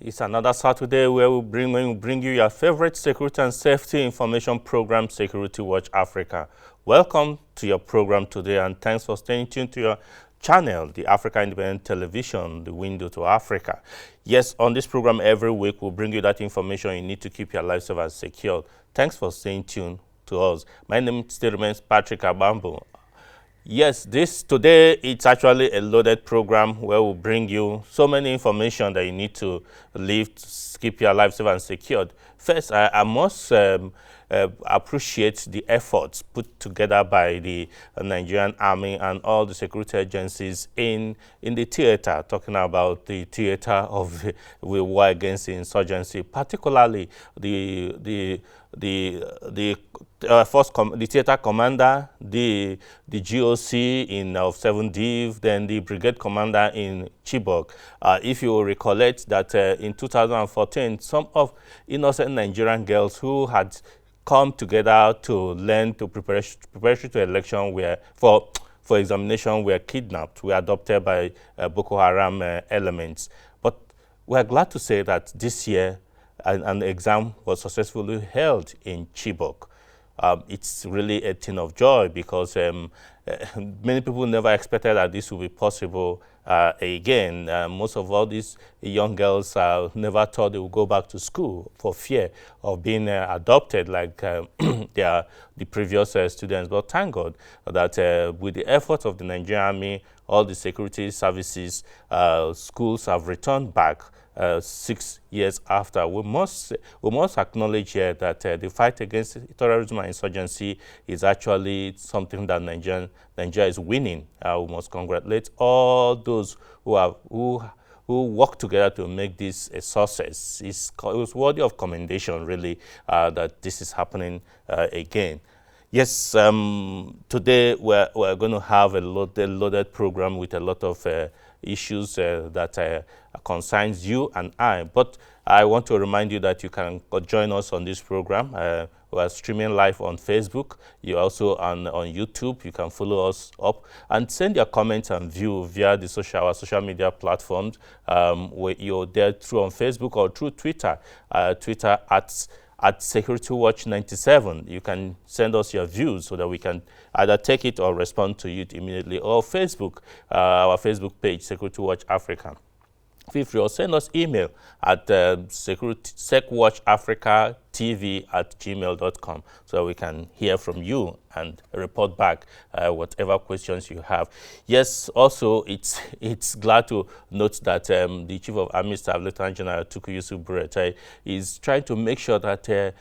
It's another Saturday where we bring you your favorite security and safety information program, Security Watch Africa. Welcome to your program today, and thanks for staying tuned to your channel, the Africa Independent Television, the window to Africa. Yes, on this program every week, we'll bring you that information you need to keep your life safe and secure. Thanks for staying tuned to us. My name still remains Patrick Abambo. Yes, today it's actually a loaded program where we'll bring you so many information that you need to live to keep your life safe and secured. First, I must appreciate the efforts put together by the Nigerian Army and all the security agencies in the theater, talking about the theater of the war against the insurgency, particularly the theater commander, the GOC of 7 Div, then the brigade commander in Chibok. If you recollect that in 2014, some of innocent Nigerian girls who had come together to learn to preparation to election for examination were kidnapped, were adopted by Boko Haram elements. But we're glad to say that this year an exam was successfully held in Chibok. It's really a thing of joy because many people never expected that this would be possible again. Most of all these young girls never thought they would go back to school for fear of being adopted like the previous students. But thank God that with the efforts of the Nigerian Army, all the security services, schools have returned back 6 years after. We must acknowledge here that the fight against terrorism and insurgency is actually something that Nigeria is winning. We must congratulate all those who work together to make this a success. It was worthy of commendation, really, that this is happening again. Yes, today we're going to have a loaded program with a lot of issues that concerns you and I. But I want to remind you that you can join us on this program. We're streaming live on Facebook. You're also on YouTube. You can follow us up and send your comments and view via our social media platforms. Where you're there through on Facebook or through Twitter. Twitter at SecurityWatch97. You can send us your views so that we can either take it or respond to it immediately. Or Facebook, our Facebook page, Security Watch Africa. Feel free or send us email at secwatchafricatv@gmail.com so we can hear from you and report back whatever questions you have. Yes, also it's glad to note that the Chief of Army Staff, Lieutenant General Tuku Yusuf Buratai, is trying to make sure that the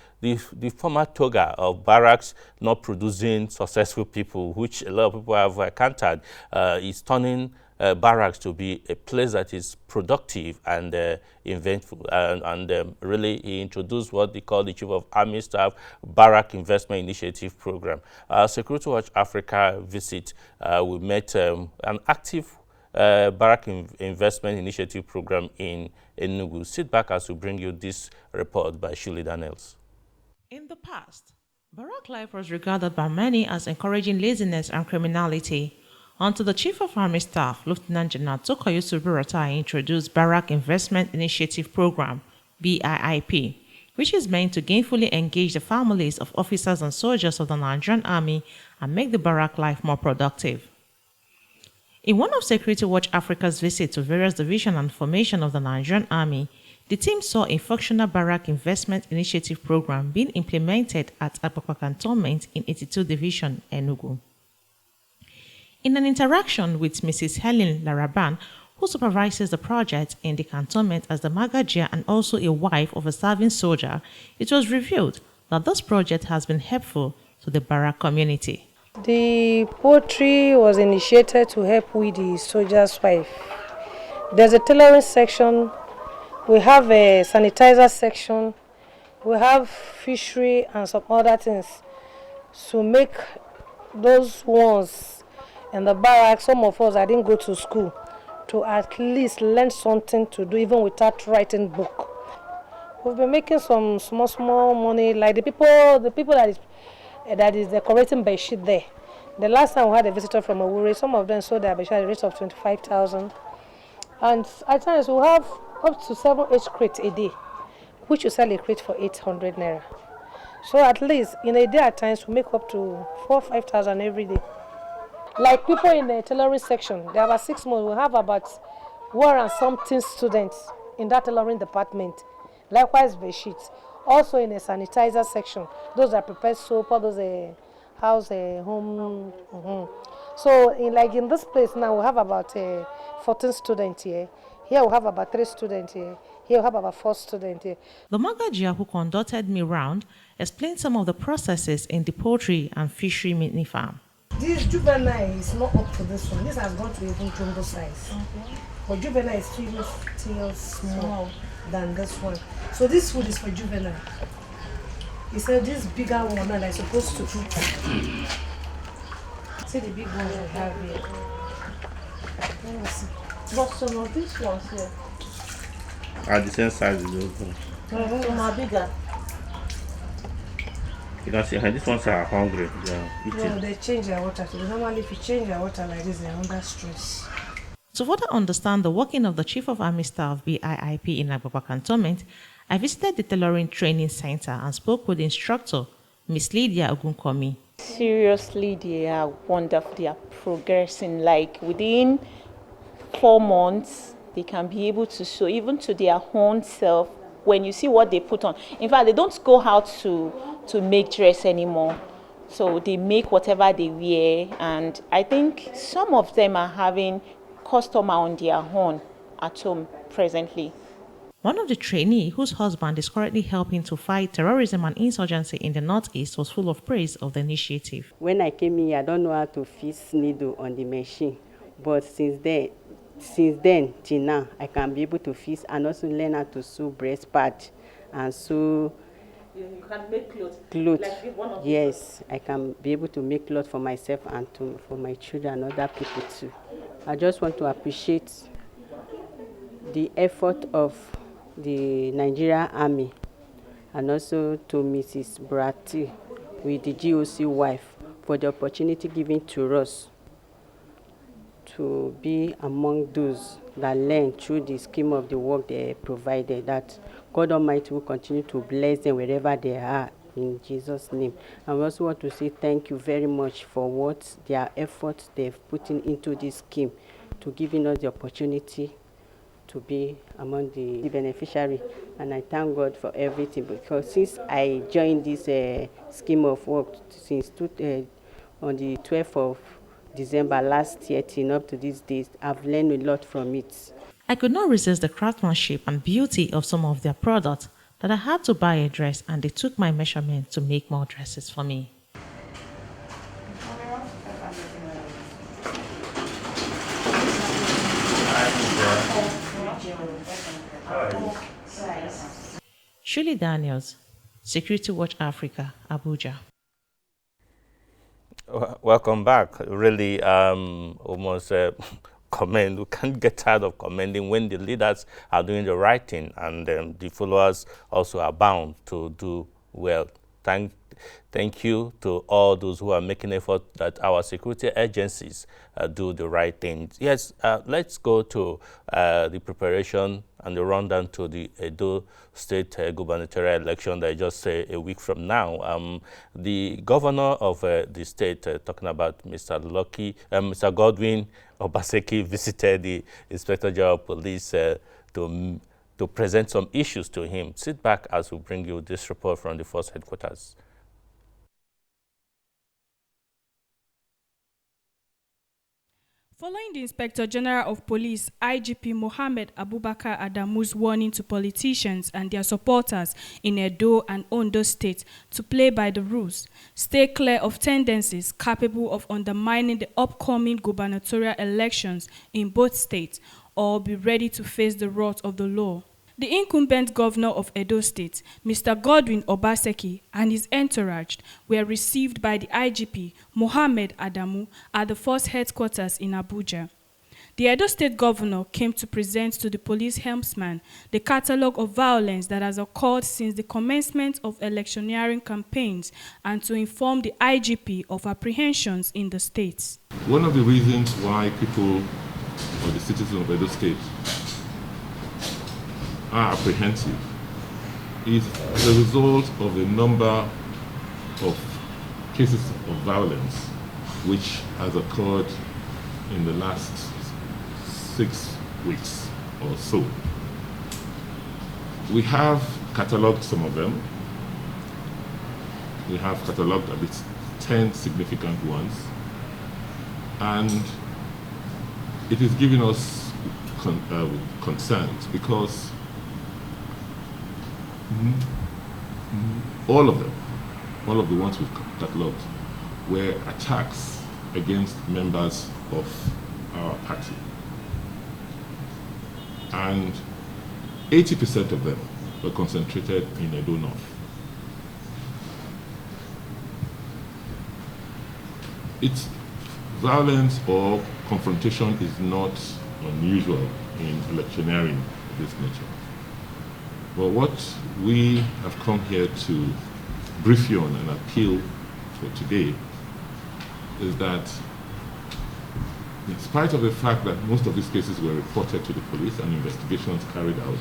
former toga of barracks not producing successful people, which a lot of people have encountered, is turning barracks to be a place that is productive and inventful, and really he introduced what they call the Chief of Army Staff Barrack Investment Initiative Program. Security Watch Africa visit, we met an active Barrack Investment Initiative Program in Enugu. Sit back as we bring you this report by Shirley Daniels. In the past, barrack life was regarded by many as encouraging laziness and criminality, until the Chief of Army Staff, Lieutenant General Tuku Yusuf Buratai, introduced Barrack Investment Initiative Program, BIIP, which is meant to gainfully engage the families of officers and soldiers of the Nigerian Army and make the barrack life more productive. In one of Security Watch Africa's visits to various divisions and formation of the Nigerian Army, the team saw a functional Barrack Investment Initiative Program being implemented at Apapa Cantonment in 82 Division, Enugu. In an interaction with Mrs. Helen Laraban, who supervises the project in the cantonment as the Magajia and also a wife of a serving soldier, it was revealed that this project has been helpful to the barrack community. The poultry was initiated to help with the soldier's wife. There's a tailoring section, we have a sanitizer section, we have fishery and some other things to make those ones in the barracks. Some of us, I didn't go to school, to at least learn something to do even without writing book. We've been making some small money, like the people that is decorating bedsheet there. The last time we had a visitor from Owerri, some of them sold their bedsheet at a rate of 25,000. And at times we have up to 7-8 crates a day, which we sell a crate for 800 naira. So at least in a day at times we make up to 4,000-5,000 every day. Like people in the tailoring section, there are about 6 months, we have about 1 and something students in that tailoring department. Likewise, bed sheets. Also in the sanitizer section, those that prepare soap, all those house, home. So in this place now, we have about 14 students here. Here we have about 3 students here. Here we have about 4 students here. The Magajia who conducted me round explained some of the processes in the poultry and fishery mini farm. This juvenile is not up to this one. This has gone to even jumbo size. Okay. But juvenile is still small than this one. So this food is for juvenile. He said this bigger one now is supposed to cook. See the big ones we have here. Let me see. But some of these ones here are the same size as those ones. some are bigger. You can see these ones are hungry. They are eating. No, they change their water. So normally if you change their water like this, they're under stress. To further understand the working of the Chief of Army Staff BIIP in Agbaba Cantonment, I visited the tailoring training center and spoke with the instructor, Miss Lydia Ogunkomi. Seriously, they are wonderful. They are progressing. Like within 4 months, they can be able to show even to their own self. When you see what they put on, in fact, they don't go out to make dress anymore. So they make whatever they wear, and I think some of them are having customer on their own at home presently. One of the trainees, whose husband is currently helping to fight terrorism and insurgency in the Northeast, was full of praise of the initiative. When I came here, I don't know how to fix needle on the machine, but since then till now, I can be able to fix and also learn how to sew breast pad and sew. You can make clothes. Like one of yes, I can be able to make clothes for myself and for my children and other people too. I just want to appreciate the effort of the Nigerian Army and also to Mrs. Brati with the GOC wife for the opportunity given to us to be among those that learn through the scheme of the work they provided, that God Almighty will continue to bless them wherever they are in Jesus' name. And we also want to say thank you very much for what their efforts they've put into this scheme to giving us the opportunity to be among the beneficiary. And I thank God for everything, because since I joined this scheme of work since on the 12th of December last year till up to these days, I've learned a lot from it. I could not resist the craftsmanship and beauty of some of their products that I had to buy a dress, and they took my measurement to make more dresses for me. Shirley Daniels, Security Watch Africa, Abuja. Welcome back. Really, almost commend. We can't get tired of commending when the leaders are doing the right thing, and the followers also are bound to do well. Thank you to all those who are making effort that our security agencies do the right thing. Yes, let's go to the preparation and the rundown to the Edo State gubernatorial election that I just say a week from now. The governor of the state, talking about Mr. Godwin Obaseki, visited the Inspector General of Police to present some issues to him. Sit back as we bring you this report from the force headquarters. Following the Inspector General of Police, IGP Mohammed Abubakar Adamu's warning to politicians and their supporters in Edo and Ondo State to play by the rules, stay clear of tendencies capable of undermining the upcoming gubernatorial elections in both states, or be ready to face the wrath of the law. The incumbent governor of Edo State, Mr. Godwin Obaseki, and his entourage were received by the IGP, Mohammed Adamu, at the force headquarters in Abuja. The Edo State governor came to present to the police helmsman the catalogue of violence that has occurred since the commencement of electioneering campaigns and to inform the IGP of apprehensions in the states. One of the reasons why people or the citizens of Edo State are apprehensive is the result of a number of cases of violence which has occurred in the last 6 weeks or so. We have catalogued some of them. We have catalogued at least 10 significant ones, and it is giving us concerns because all of the ones we've catalogued were attacks against members of our party, and 80% of them were concentrated in Edo North. It's violence or confrontation is not unusual in electioneering of this nature. But what we have come here to brief you on and appeal for today is that in spite of the fact that most of these cases were reported to the police and investigations carried out,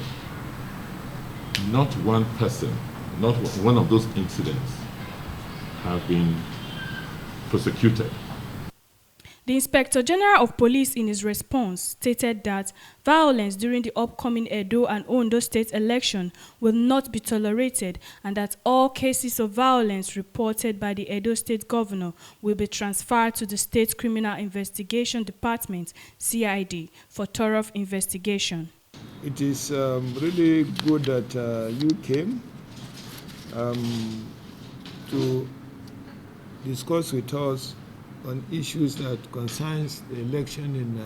not one person, not one of those incidents have been prosecuted. The Inspector General of Police in his response stated that violence during the upcoming Edo and Ondo state election will not be tolerated and that all cases of violence reported by the Edo State Governor will be transferred to the State Criminal Investigation Department, CID, for thorough investigation. It is really good that you came to discuss with us on issues that concerns the election in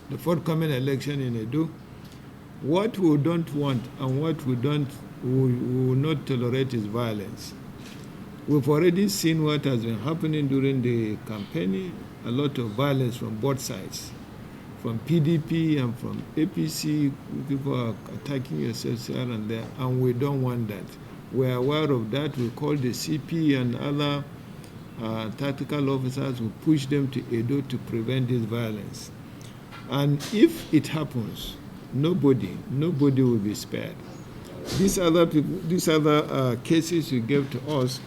the forthcoming election in Edo. What we don't want and what we will not tolerate is violence. We've already seen what has been happening during the campaign, a lot of violence from both sides, from PDP and from APC. People are attacking yourselves here and there, and we don't want that. We're aware of that. We call the CP and other tactical officers will push them to Edo to prevent this violence. And if it happens, nobody will be spared. These other cases you gave to us,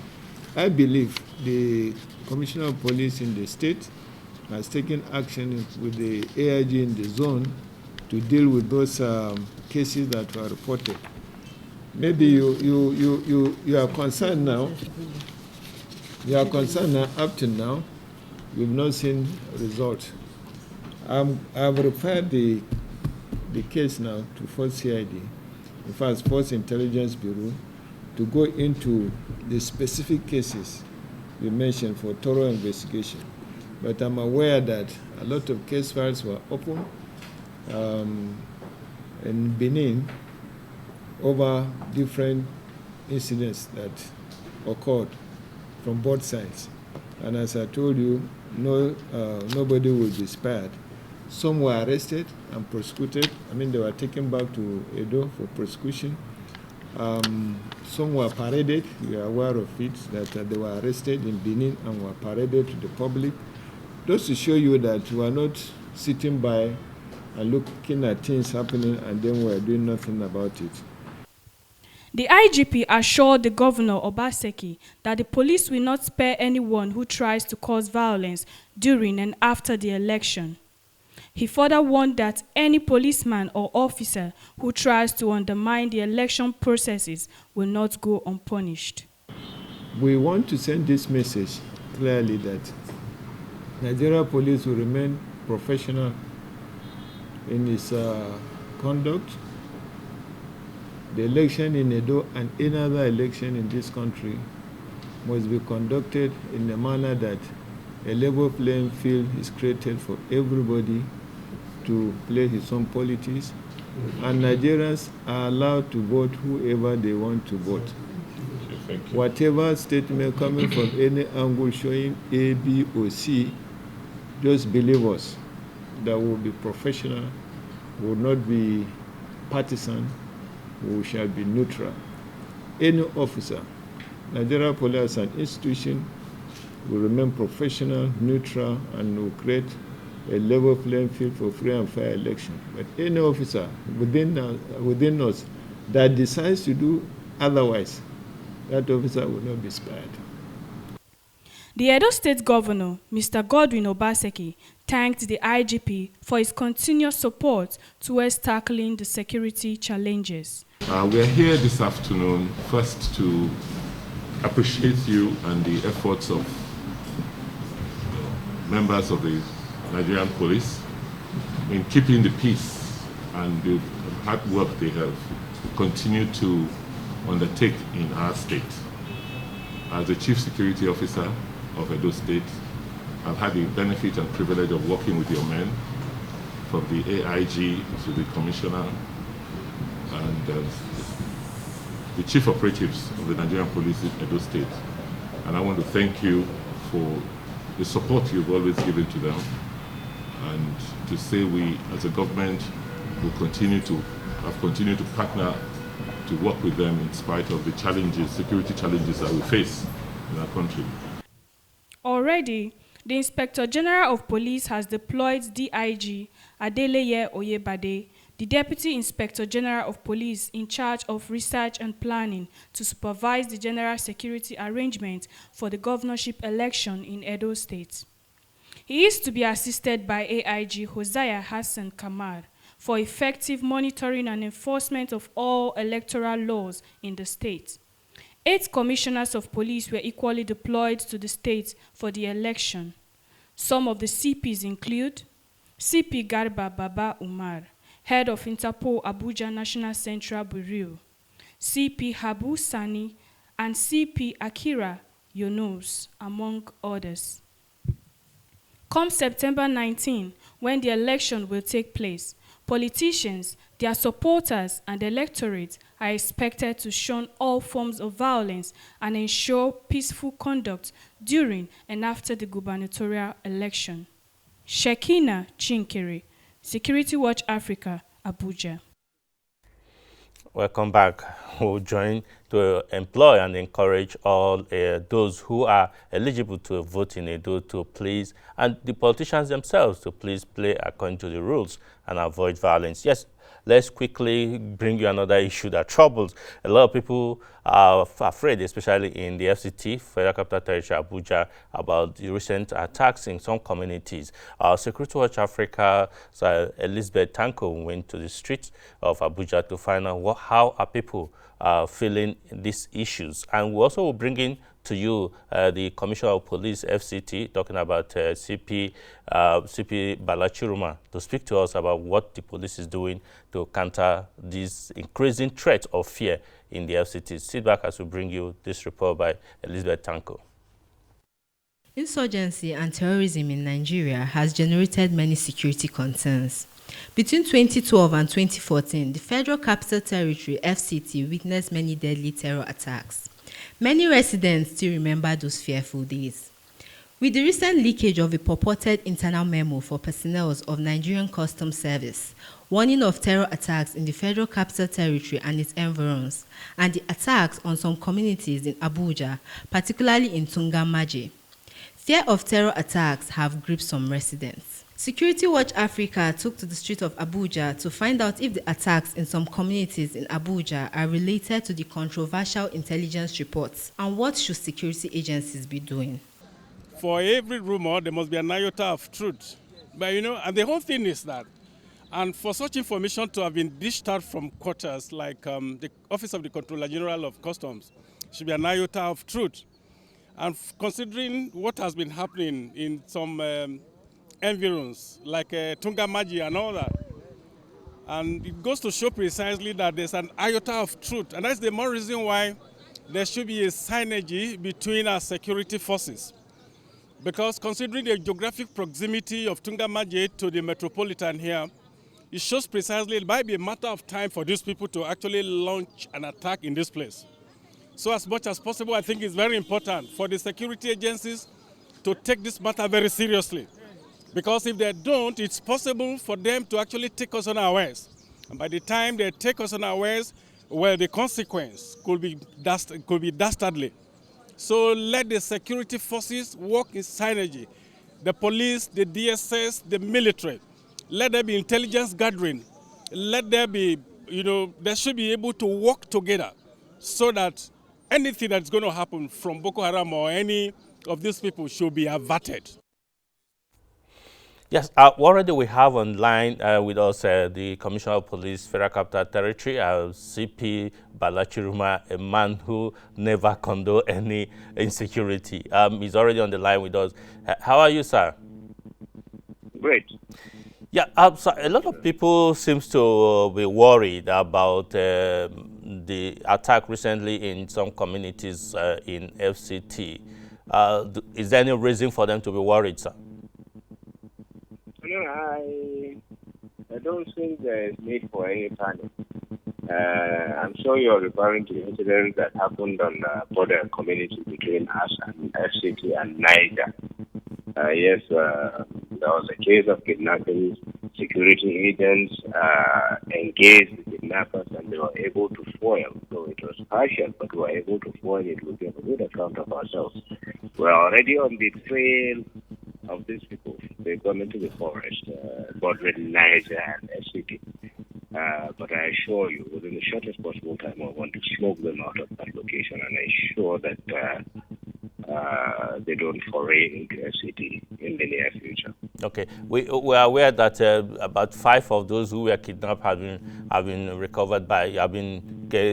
I believe the Commissioner of Police in the state has taken action with the AIG in the zone to deal with those cases that were reported. Maybe you are concerned now. You are concerned now, up to now, we've not seen results. I've referred the case now to Force CID, in fact, Force Intelligence Bureau, to go into the specific cases you mentioned for thorough investigation. But I'm aware that a lot of case files were opened in Benin over different incidents that occurred from both sides. And as I told you, nobody will be spared. Some were arrested and prosecuted. They were taken back to Edo for prosecution. Some were paraded. We are aware of it, that they were arrested in Benin and were paraded to the public. Just to show you that we are not sitting by and looking at things happening and then we are doing nothing about it. The IGP assured the Governor Obaseki that the police will not spare anyone who tries to cause violence during and after the election. He further warned that any policeman or officer who tries to undermine the election processes will not go unpunished. We want to send this message clearly that Nigeria Police will remain professional in its conduct. The election in Edo and any other election in this country must be conducted in a manner that a level playing field is created for everybody to play his own politics, and Nigerians are allowed to vote whoever they want to vote. Whatever statement coming from any angle showing A, B, or C, just believe us that will be professional, will not be partisan, we shall be neutral. Any officer, Nigeria Police as an institution, will remain professional, neutral, and will create a level playing field for free and fair election. But any officer within us that decides to do otherwise, that officer will not be spared. The Edo State Governor, Mr. Godwin Obaseki, thanked the IGP for his continuous support towards tackling the security challenges. We are here this afternoon first to appreciate you and the efforts of members of the Nigerian police in keeping the peace and the hard work they have continued to undertake in our state. As the Chief Security Officer of Edo State, I've had the benefit and privilege of working with your men, from the AIG to the Commissioner and the Chief Operatives of the Nigerian Police in Edo State. And I want to thank you for the support you've always given to them, and to say we as a government will continue to partner to work with them in spite of the challenges, security challenges that we face in our country. Already, the Inspector General of Police has deployed DIG Adeleye Oyebade, the Deputy Inspector General of Police in charge of research and planning, to supervise the general security arrangement for the governorship election in Edo State. He is to be assisted by AIG Hosea Hassan Kamar for effective monitoring and enforcement of all electoral laws in the state. 8 commissioners of police were equally deployed to the state for the election. Some of the CPs include CP Garba Baba Umar, head of Interpol Abuja National Central Bureau, CP Habu Sani, and CP Akira Yunus, among others. Come September 19, when the election will take place, politicians, their supporters, and the electorate are expected to shun all forms of violence and ensure peaceful conduct during and after the gubernatorial election. Shekina Chinkere, Security Watch Africa, Abuja. Welcome back. We'll join to employ and encourage all those who are eligible to vote in Edo to please, and the politicians themselves to please play according to the rules and avoid violence. Yes, let's quickly bring you another issue that troubles a lot of people. Are afraid, especially in the FCT, Federal Capital Territory, Abuja, about the recent attacks in some communities. Security Watch Africa, Elizabeth Tanko went to the streets of Abuja to find out how are people feeling these issues. And we also will bring in to you the Commissioner of Police, FCT, talking about CP Balachiruma, to speak to us about what the police is doing to counter this increasing threat of fear in the FCT. Sit back as we bring you this report by Elizabeth Tanko. Insurgency and terrorism in Nigeria has generated many security concerns. Between 2012 and 2014, the Federal Capital Territory, FCT, witnessed many deadly terror attacks. Many residents still remember those fearful days. With the recent leakage of a purported internal memo for personnel of Nigerian Customs Service, warning of terror attacks in the Federal Capital Territory and its environs, and the attacks on some communities in Abuja, particularly in Tungamaje, fear of terror attacks have gripped some residents. Security Watch Africa took to the street of Abuja to find out if the attacks in some communities in Abuja are related to the controversial intelligence reports, and what should security agencies be doing. For every rumor, there must be an iota of truth. But and the whole thing is that, and for such information to have been dished out from quarters like the Office of the Controller General of Customs, should be an iota of truth. And considering what has been happening in some environs, like Tungamaji and all that, and it goes to show precisely that there's an iota of truth. And that's the more reason why there should be a synergy between our security forces. Because considering the geographic proximity of Tungamaje to the metropolitan here, it shows precisely it might be a matter of time for these people to actually launch an attack in this place. So as much as possible, I think it's very important for the security agencies to take this matter very seriously. Because if they don't, it's possible for them to actually take us unawares. And by the time they take us unawares, well, the consequence could be dastardly. So let the security forces work in synergy. the police, the DSS, the military. Let there be intelligence gathering. Let there be, they should be able to work together so that anything that's going to happen from Boko Haram or any of these people should be averted. Yes, already we have online with us the Commissioner of Police, Federal Capital Territory, CP Balachiruma, a man who never condone any insecurity. He's already on the line with us. How are you, sir? Great. Yeah, so a lot of people seems to be worried about the attack recently in some communities in FCT. Is there any reason for them to be worried, sir? No, I don't think there is need for any panic. I'm sure you're referring to the incident that happened on the border community between us and FCT and Niger. Yes, there was a case of kidnapping. Security agents engaged the kidnappers and they were able to foil. So it was partial, but we were able to foil it. We gave a good account of ourselves. We're already on the trail of these people. They've gone into the forest, bordering Niger and FCT. But I assure you, within the shortest possible time, I want to smoke them out of that location and ensure that they don't foray into FCT in the near future. Okay, we are aware that about 5 of those who were kidnapped have been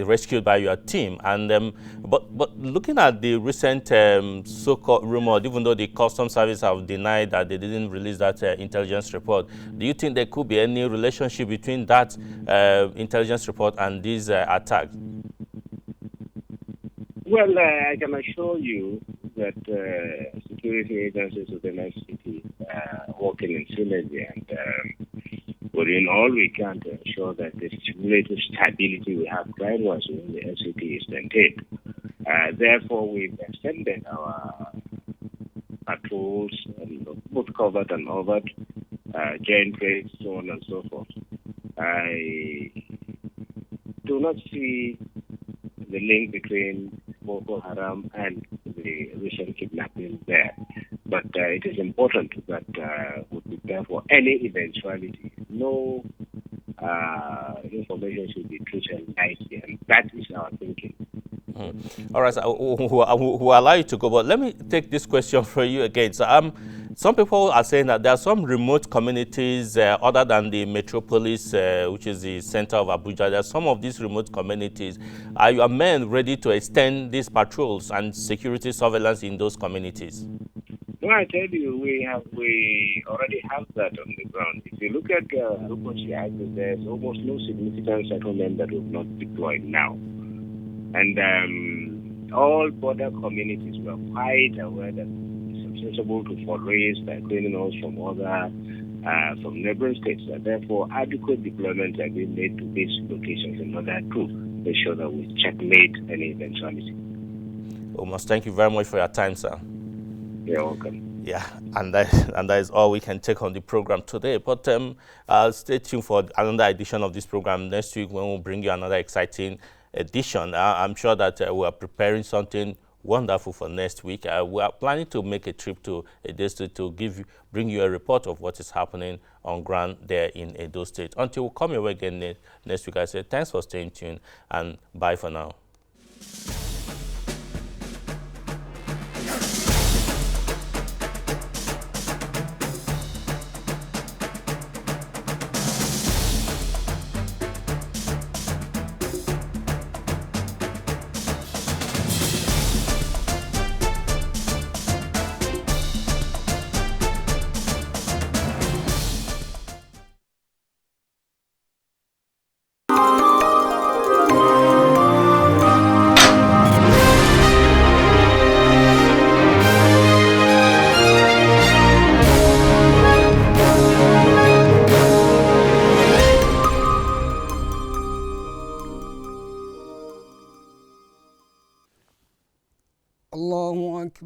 rescued by your team. And but looking at the recent so-called rumor, even though the Customs Service have denied that they didn't release that intelligence report, do you think there could be any relationship between that intelligence report and these attacks? Well, I can assure you that security agencies within FCT working in synergy and we're doing all we can to ensure that this relative stability we have crime-wise within the FCT is maintained. Therefore, we've extended our patrols, both covert and overt, joint raids, so on and so forth. I do not see the link between Boko Haram and the recent kidnapping there. But it is important that we prepare for any eventuality. No information should be treated lightly, and that is our thinking. All right, so we'll allow you to go, but let me take this question for you again. So, some people are saying that there are some remote communities other than the metropolis, which is the center of Abuja. There are some of these remote communities. Are your men ready to extend these patrols and security surveillance in those communities? No, I tell you, we already have that on the ground. If you look at Rukochi, there's almost no significant settlement that we've not deployed now. And all border communities were quite aware that it's accessible to forays by criminals from from neighboring states. And therefore, adequate deployments are being made to these locations in order to make sure that we checkmate any eventuality. Almost. Thank you very much for your time, sir. You're welcome. Yeah, and that is all we can take on the program today. But stay tuned for another edition of this program next week when we'll bring you another exciting edition. I'm sure that we are preparing something wonderful for next week. We are planning to make a trip to Edo State to bring you a report of what is happening on ground there in Edo State. Until we come your way again next week, I say thanks for staying tuned and bye for now. Allahu Akbar.